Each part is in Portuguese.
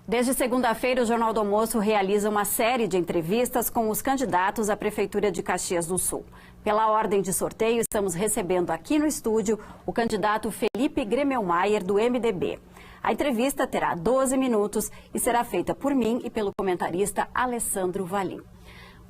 Desde segunda-feira, o Jornal do Almoço realiza uma série de entrevistas com os candidatos à Prefeitura de Caxias do Sul. Pela ordem de sorteio, estamos recebendo aqui no estúdio o candidato Felipe Gremelmaier, do MDB. A entrevista terá 12 minutos e será feita por mim e pelo comentarista Alessandro Valim.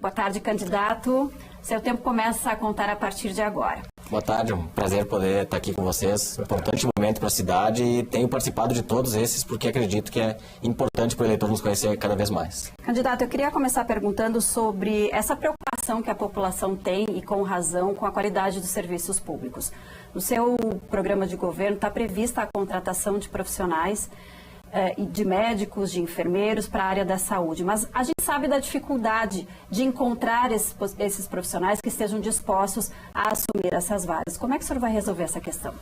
Boa tarde, candidato. Seu tempo começa a contar a partir de agora. Boa tarde, é um prazer poder estar aqui com vocês. Importante momento para a cidade e tenho participado de todos esses porque acredito que é importante para o eleitor nos conhecer cada vez mais. Candidato, eu queria começar perguntando sobre essa preocupação que a população tem, e com razão, com a qualidade dos serviços públicos. No seu programa de governo está prevista a contratação de profissionais de médicos, de enfermeiros para a área da saúde, mas a gente sabe da dificuldade de encontrar esses profissionais que estejam dispostos a assumir essas vagas. Como é que o senhor vai resolver essa questão?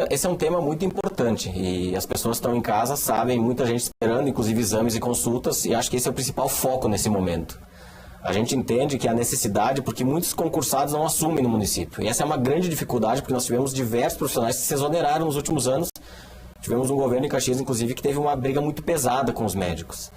Esse é um tema muito importante e as pessoas que estão em casa sabem, muita gente esperando, inclusive exames e consultas, e acho que esse é o principal foco nesse momento. A gente entende que há necessidade porque muitos concursados não assumem no município, e essa é uma grande dificuldade porque nós tivemos diversos profissionais que se exoneraram nos últimos anos. Tivemos um governo em Caxias, inclusive, que teve uma briga muito pesada com os médicos.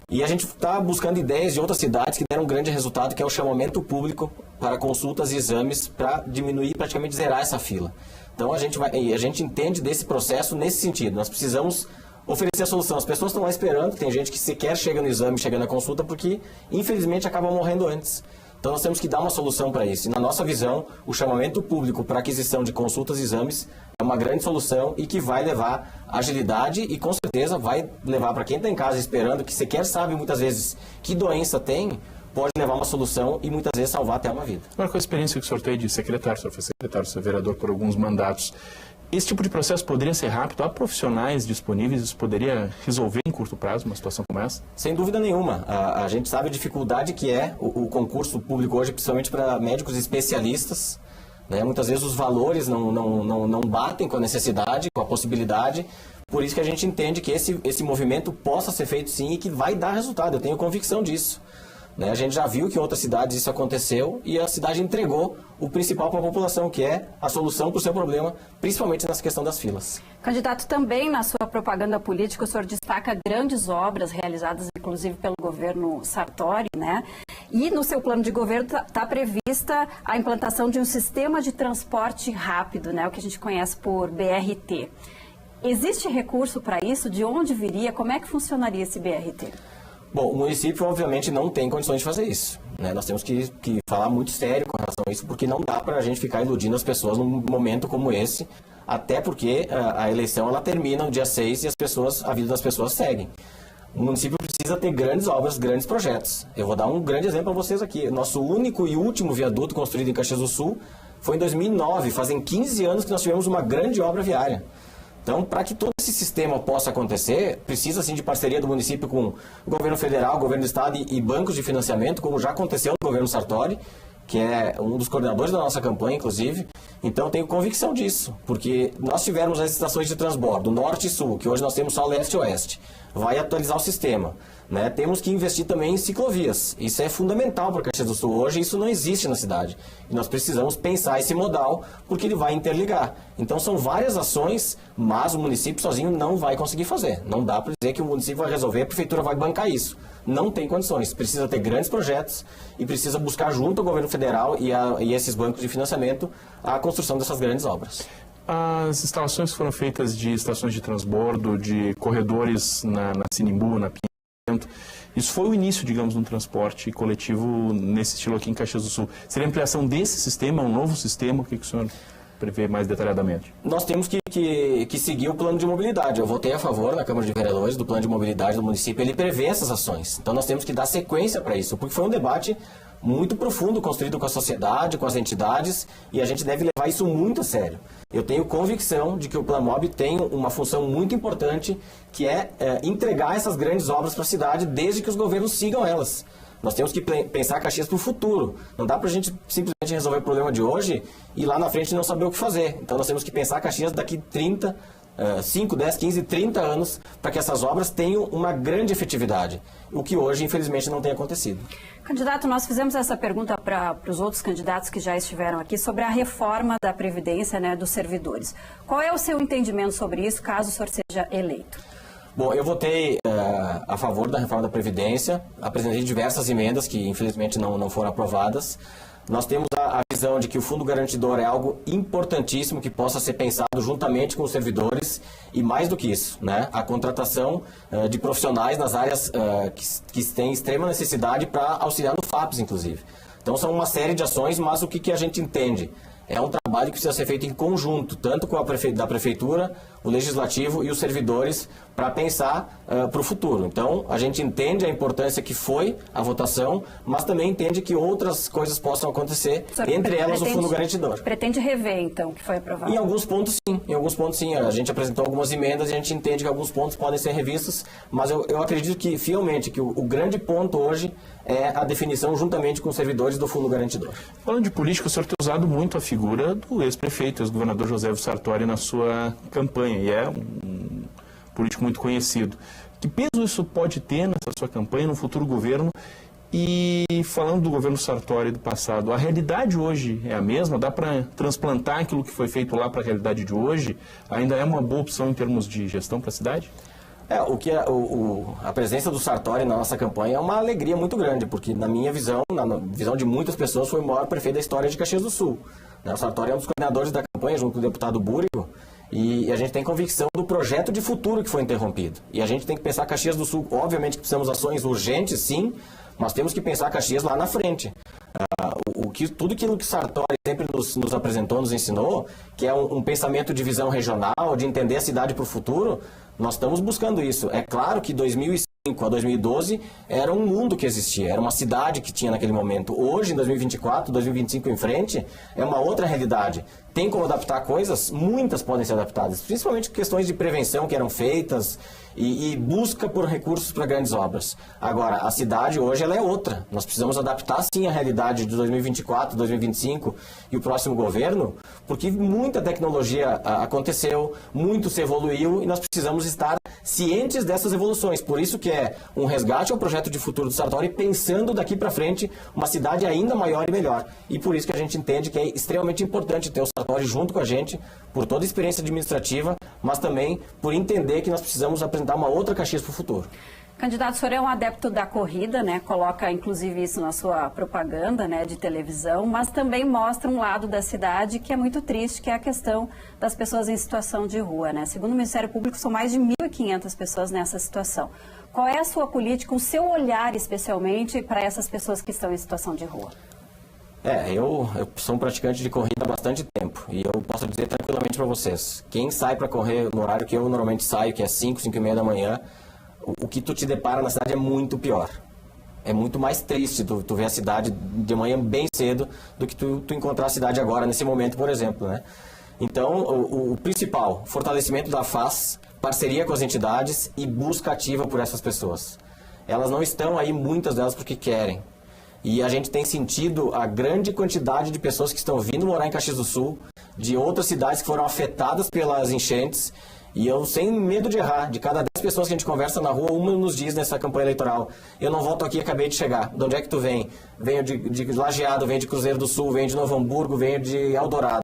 E a gente está buscando ideias de outras cidades que deram um grande resultado, que é o chamamento público para consultas e exames para diminuir, praticamente zerar essa fila. Então a gente entende desse processo nesse sentido. Nós precisamos oferecer a solução. As pessoas estão lá esperando, tem gente que sequer chega no exame, chega na consulta, porque infelizmente acaba morrendo antes. Então nós temos que dar uma solução para isso. E na nossa visão, o chamamento público para aquisição de consultas e exames é uma grande solução e que vai levar agilidade e com certeza vai levar para quem está em casa esperando, que sequer sabe muitas vezes que doença tem, pode levar uma solução e muitas vezes salvar até uma vida. Agora, com a experiência que o senhor tem de secretário, o senhor foi secretário, o senhor é vereador por alguns mandatos, esse tipo de processo poderia ser rápido? Há profissionais disponíveis? Isso poderia resolver em curto prazo uma situação como essa? Sem dúvida nenhuma. A gente sabe a dificuldade que é o concurso público hoje, principalmente para médicos especialistas. Né? Muitas vezes os valores não batem com a necessidade, com a possibilidade. Por isso que a gente entende que esse movimento possa ser feito sim e que vai dar resultado. Eu tenho convicção disso. A gente já viu que em outras cidades isso aconteceu e a cidade entregou o principal para a população, que é a solução para o seu problema, principalmente nessa questão das filas. Candidato, também na sua propaganda política, o senhor destaca grandes obras realizadas, inclusive pelo governo Sartori, né? E no seu plano de governo está prevista a implantação de um sistema de transporte rápido, né? O que a gente conhece por BRT. Existe recurso para isso? De onde viria? Como é que funcionaria esse BRT? Bom, o município obviamente não tem condições de fazer isso. Né? Nós temos que falar muito sério com relação a isso, porque não dá para a gente ficar iludindo as pessoas num momento como esse, até porque a eleição ela termina no dia 6 e a vida das pessoas segue. O município precisa ter grandes obras, grandes projetos. Eu vou dar um grande exemplo para vocês aqui. Nosso único e último viaduto construído em Caxias do Sul foi em 2009, fazem 15 anos que nós tivemos uma grande obra viária. Então, para que todo esse sistema possa acontecer, precisa sim de parceria do município com o governo federal, o governo do estado e bancos de financiamento, como já aconteceu no governo Sartori, que é um dos coordenadores da nossa campanha, inclusive. Então, tenho convicção disso, porque nós tivemos as estações de transbordo, norte e sul, que hoje nós temos só leste e oeste. Vai atualizar o sistema. Né? Temos que investir também em ciclovias. Isso é fundamental para Caxias do Sul. Hoje isso não existe na cidade. E nós precisamos pensar esse modal, porque ele vai interligar. Então são várias ações, mas o município sozinho não vai conseguir fazer. Não dá para dizer que o município vai resolver, a prefeitura vai bancar isso. Não tem condições. Precisa ter grandes projetos e precisa buscar junto ao governo federal e esses bancos de financiamento a construção dessas grandes obras. As instalações que foram feitas de estações de transbordo, de corredores na Sinimbu, na Pinhento, isso foi o início, digamos, de um transporte coletivo nesse estilo aqui em Caxias do Sul. Seria a ampliação desse sistema, um novo sistema? O que o senhor prevê mais detalhadamente? Nós temos que seguir o plano de mobilidade. Eu votei a favor na Câmara de Vereadores do plano de mobilidade do município. Ele prevê essas ações. Então nós temos que dar sequência para isso, porque foi um debate muito profundo, construído com a sociedade, com as entidades, e a gente deve levar isso muito a sério. Eu tenho convicção de que o Plamob tem uma função muito importante, que é entregar essas grandes obras para a cidade, desde que os governos sigam elas. Nós temos que pensar Caxias para o futuro. Não dá para a gente simplesmente resolver o problema de hoje e lá na frente não saber o que fazer. Então nós temos que pensar Caxias daqui 5, 10, 15, 30 anos para que essas obras tenham uma grande efetividade, o que hoje, infelizmente, não tem acontecido. Candidato, nós fizemos essa pergunta para os outros candidatos que já estiveram aqui sobre a reforma da Previdência, né, dos servidores. Qual é o seu entendimento sobre isso, caso o senhor seja eleito? Bom, eu votei a favor da reforma da Previdência, apresentei diversas emendas que infelizmente não foram aprovadas. Nós temos a visão de que o Fundo Garantidor é algo importantíssimo que possa ser pensado juntamente com os servidores e mais do que isso, né? A contratação de profissionais nas áreas que têm extrema necessidade para auxiliar no FAPES, inclusive. Então são uma série de ações, mas o que a gente entende? É um trabalho que precisa ser feito em conjunto, tanto com da Prefeitura, o Legislativo e os servidores, para pensar para o futuro. Então, a gente entende a importância que foi a votação, mas também entende que outras coisas possam acontecer, entre elas o Fundo Garantidor. Pretende rever, então, o que foi aprovado? Em alguns pontos, sim. A gente apresentou algumas emendas e a gente entende que alguns pontos podem ser revistos, mas eu acredito que, fielmente, que o grande ponto hoje é a definição juntamente com os servidores do Fundo Garantidor. Falando de política, o senhor tem usado muito a figura do ex-prefeito, ex-governador José Sartori na sua campanha, e é um político muito conhecido. Que peso isso pode ter nessa sua campanha, no futuro governo? E falando do governo Sartori do passado, a realidade hoje é a mesma? Dá para transplantar aquilo que foi feito lá para a realidade de hoje? Ainda é uma boa opção em termos de gestão para a cidade? A presença do Sartori na nossa campanha é uma alegria muito grande, porque na minha visão, na visão de muitas pessoas, foi o maior prefeito da história de Caxias do Sul. O Sartori é um dos coordenadores da campanha, junto com o deputado Búrigo, e a gente tem convicção do projeto de futuro que foi interrompido. E a gente tem que pensar Caxias do Sul, obviamente que precisamos de ações urgentes, sim, mas temos que pensar Caxias lá na frente. Tudo aquilo que Sartori sempre nos apresentou, nos ensinou, que é um pensamento de visão regional, de entender a cidade para o futuro, nós estamos buscando isso. É claro que 2005 a 2012 era um mundo que existia, era uma cidade que tinha naquele momento. Hoje, em 2024, 2025 em frente, é uma outra realidade. Tem como adaptar coisas? Muitas podem ser adaptadas, principalmente questões de prevenção que eram feitas e busca por recursos para grandes obras. Agora, a cidade hoje ela é outra. Nós precisamos adaptar sim a realidade de 2024, 2025 e o próximo governo, porque muita tecnologia aconteceu, muito se evoluiu e nós precisamos estar cientes dessas evoluções. Por isso que é um resgate ao projeto de futuro do Sartori, pensando daqui para frente uma cidade ainda maior e melhor. E por isso que a gente entende que é extremamente importante ter o Sartori junto com a gente, por toda a experiência administrativa, mas também por entender que nós precisamos apresentar uma outra Caxias para o futuro. Candidato, o senhor é um adepto da corrida, né? Coloca inclusive isso na sua propaganda, né, de televisão, mas também mostra um lado da cidade que é muito triste, que é a questão das pessoas em situação de rua, né? Segundo o Ministério Público, são mais de 1.500 pessoas nessa situação. Qual é a sua política, o seu olhar especialmente para essas pessoas que estão em situação de rua? Eu sou um praticante de corrida há bastante tempo e eu posso dizer tranquilamente para vocês, quem sai para correr no horário que eu normalmente saio, que é 5, 5:30 da manhã, o que tu te depara na cidade é muito pior. É muito mais triste tu ver a cidade de manhã bem cedo do que tu encontrar a cidade agora, nesse momento, por exemplo, né? Então, o principal, fortalecimento da FAS, parceria com as entidades e busca ativa por essas pessoas. Elas não estão aí, muitas delas, porque querem. E a gente tem sentido a grande quantidade de pessoas que estão vindo morar em Caxias do Sul, de outras cidades que foram afetadas pelas enchentes. E eu, sem medo de errar, de cada 10 pessoas que a gente conversa na rua, uma nos diz nessa campanha eleitoral: eu não volto aqui, acabei de chegar. De onde é que tu vem? Venho de Lajeado, venho de Cruzeiro do Sul, venho de Novo Hamburgo, venho de Eldorado.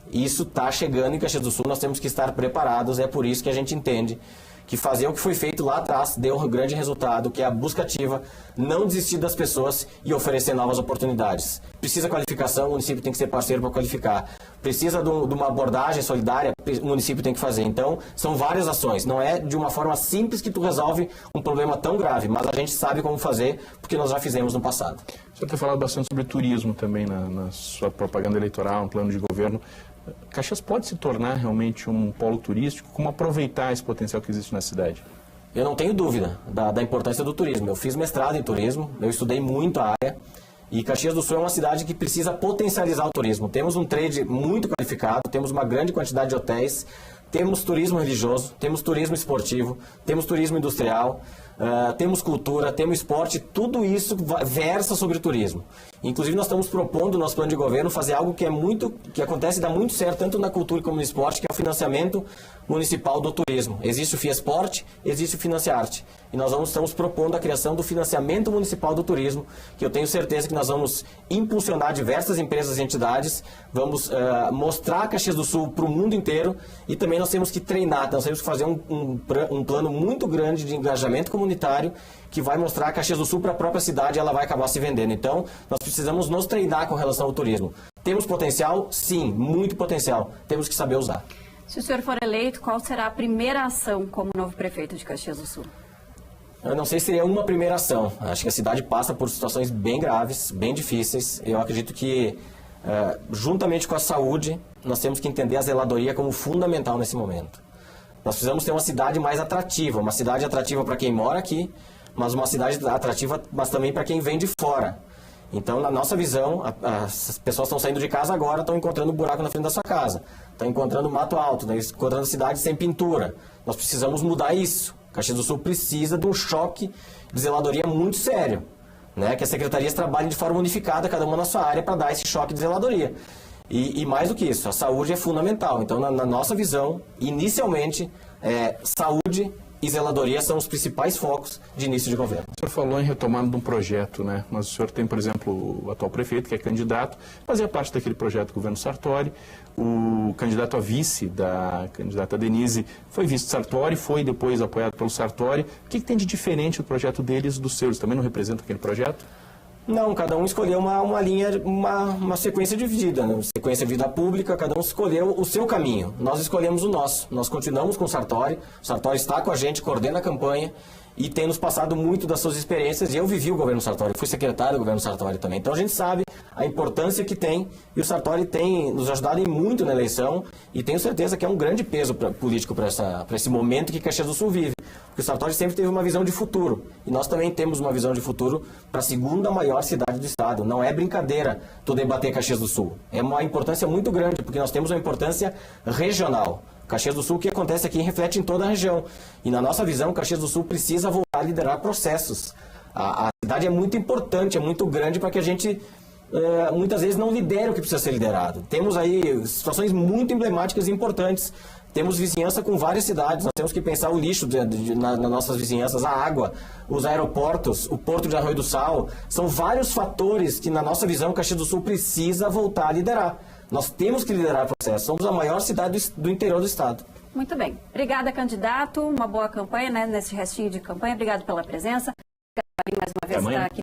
Isso está chegando em Caxias do Sul, nós temos que estar preparados. É por isso que a gente entende que fazer o que foi feito lá atrás deu um grande resultado, que é a busca ativa, não desistir das pessoas e oferecer novas oportunidades. Precisa qualificação, o município tem que ser parceiro para qualificar. Precisa de uma abordagem solidária, o município tem que fazer. Então, são várias ações. Não é de uma forma simples que tu resolve um problema tão grave, mas a gente sabe como fazer, porque nós já fizemos no passado. O senhor tem falado bastante sobre turismo também na sua propaganda eleitoral, um plano de governo. Caxias pode se tornar realmente um polo turístico? Como aproveitar esse potencial que existe na cidade? Eu não tenho dúvida da importância do turismo. Eu fiz mestrado em turismo, eu estudei muito a área e Caxias do Sul é uma cidade que precisa potencializar o turismo. Temos um trade muito qualificado, temos uma grande quantidade de hotéis, temos turismo religioso, temos turismo esportivo, temos turismo industrial, temos cultura, temos esporte, tudo isso versa sobre o turismo. Inclusive, nós estamos propondo no nosso plano de governo fazer algo que acontece e dá muito certo, tanto na cultura como no esporte, que é o financiamento municipal do turismo. Existe o Fiesporte, existe o Financiarte. E nós estamos propondo a criação do financiamento municipal do turismo, que eu tenho certeza que nós vamos impulsionar diversas empresas e entidades, vamos mostrar Caxias do Sul para o mundo inteiro, e também nós temos que treinar, nós temos que fazer um plano muito grande de engajamento comunitário, que vai mostrar a Caxias do Sul para a própria cidade e ela vai acabar se vendendo. Então, nós precisamos nos treinar com relação ao turismo. Temos potencial? Sim, muito potencial. Temos que saber usar. Se o senhor for eleito, qual será a primeira ação como novo prefeito de Caxias do Sul? Eu não sei se seria uma primeira ação. Acho que a cidade passa por situações bem graves, bem difíceis. Eu acredito que, juntamente com a saúde, nós temos que entender a zeladoria como fundamental nesse momento. Nós precisamos ter uma cidade mais atrativa, uma cidade atrativa para quem mora aqui, mas uma cidade atrativa, mas também para quem vem de fora. Então, na nossa visão, as pessoas estão saindo de casa agora, estão encontrando buraco na frente da sua casa, estão encontrando mato alto, estão encontrando cidades sem pintura. Nós precisamos mudar isso. Caxias do Sul precisa de um choque de zeladoria muito sério, né? Que as secretarias trabalhem de forma unificada, cada uma na sua área, para dar esse choque de zeladoria. E mais do que isso, a saúde é fundamental. Então, na nossa visão, inicialmente, saúde e zeladoria são os principais focos de início de governo. O senhor falou em retomada de um projeto, né? Mas o senhor tem, por exemplo, o atual prefeito, que é candidato, fazia parte daquele projeto do governo Sartori. O candidato a vice da candidata Denise foi vice do Sartori, foi depois apoiado pelo Sartori. O que tem de diferente o projeto deles dos seus? Também não representa aquele projeto? Não, cada um escolheu uma linha, uma sequência de vida, né? Sequência de vida pública, cada um escolheu o seu caminho. Nós escolhemos o nosso. Nós continuamos com o Sartori está com a gente, coordena a campanha e tem nos passado muito das suas experiências. E eu vivi o governo Sartori, fui secretário do governo Sartori também. Então a gente sabe a importância que tem, e o Sartori tem nos ajudado em muito na eleição, e tenho certeza que é um grande peso político para esse momento que Caxias do Sul vive. Porque o Sartori sempre teve uma visão de futuro, e nós também temos uma visão de futuro para a segunda maior cidade do estado. Não é brincadeira tu debater Caxias do Sul. É uma importância muito grande, porque nós temos uma importância regional. Caxias do Sul, o que acontece aqui, reflete em toda a região. E na nossa visão, Caxias do Sul precisa voltar a liderar processos. A cidade é muito importante, é muito grande para que a gente muitas vezes não lidere o que precisa ser liderado. Temos aí situações muito emblemáticas e importantes. Temos vizinhança com várias cidades, nós temos que pensar o lixo nas nossas vizinhanças, a água, os aeroportos, o Porto de Arroio do Sal. São vários fatores que, na nossa visão, Caxias do Sul precisa voltar a liderar. Nós temos que liderar o processo. Somos a maior cidade do interior do estado. Muito bem. Obrigada, candidato. Uma boa campanha, né, nesse restinho de campanha. Obrigado pela presença. Obrigado mais uma vez por estar aqui.